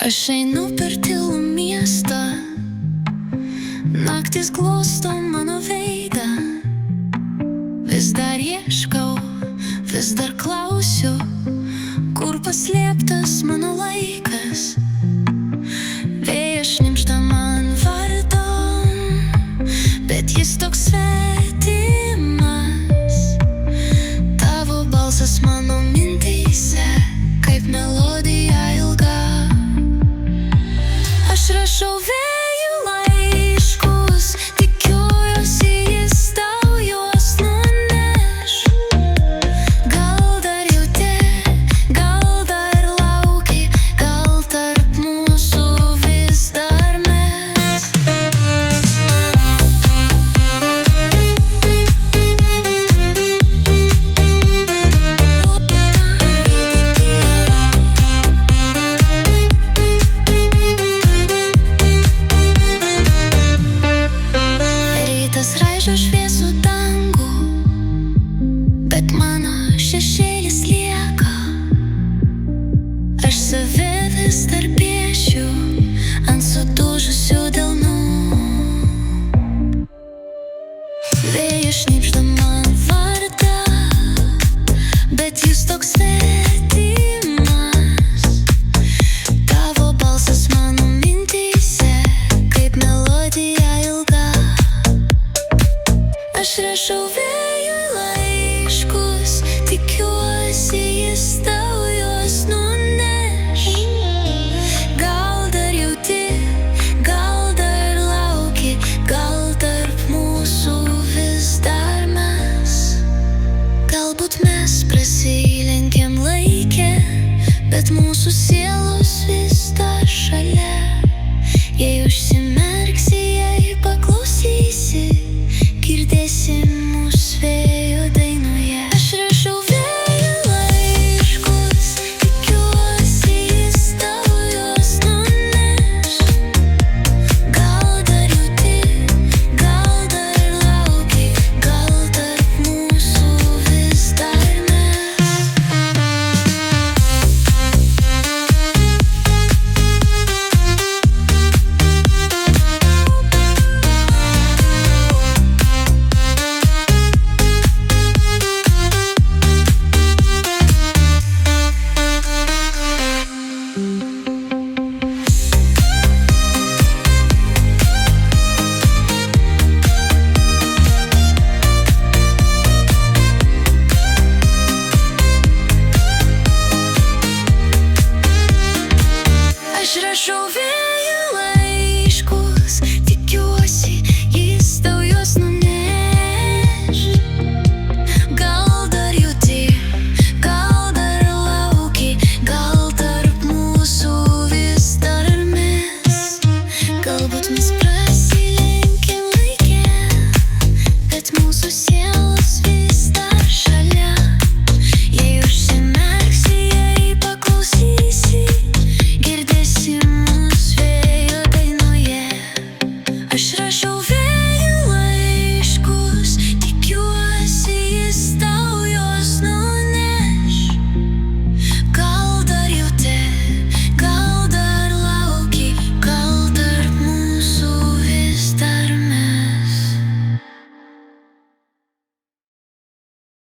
Aš einu per tylų miestą, naktis glosto mano veidą. Vis dar ieškau, vis dar klausiu, kur paslėptas mano laikas. Vėjas šnibžda man vardan, bet jis toks svetimas. Tavo balsas mano mintyse, kaip melodija ilga. Aš rašau vėjui laiškus, tikiuosi jis tau juos nuneš. Gal dar jauti, gal dar lauki, gal tarp mūsų vis dar mes. Rytas raižo šviesų dangų, bet mano šešėlis lieka. Aš save vis dar piešiu ant sudužusių delnų. Vėjas šnibžda man vardą, bet jis toks svetimas. Tavo balsas mano mintyse, kaip melodija ilga. Aš rašau vėjui laiškus, tikiuosi jis tau juos nuneš. Gal dar jauti, gal dar lauki, gal tarp mūsų vis dar mes. Galbūt mes prasilenkėm laike, bet mūsų sielos vis dar šalia. Jei užsimerksi, jei paklausysi, girdėsi mus vėjo dainoje. Aš rašau vėjui laiškus, tikiuosi jis tau juos nuneš. Gal dar jauti, gal dar lauki, gal tarp mūsų vis dar mes. Aš rašau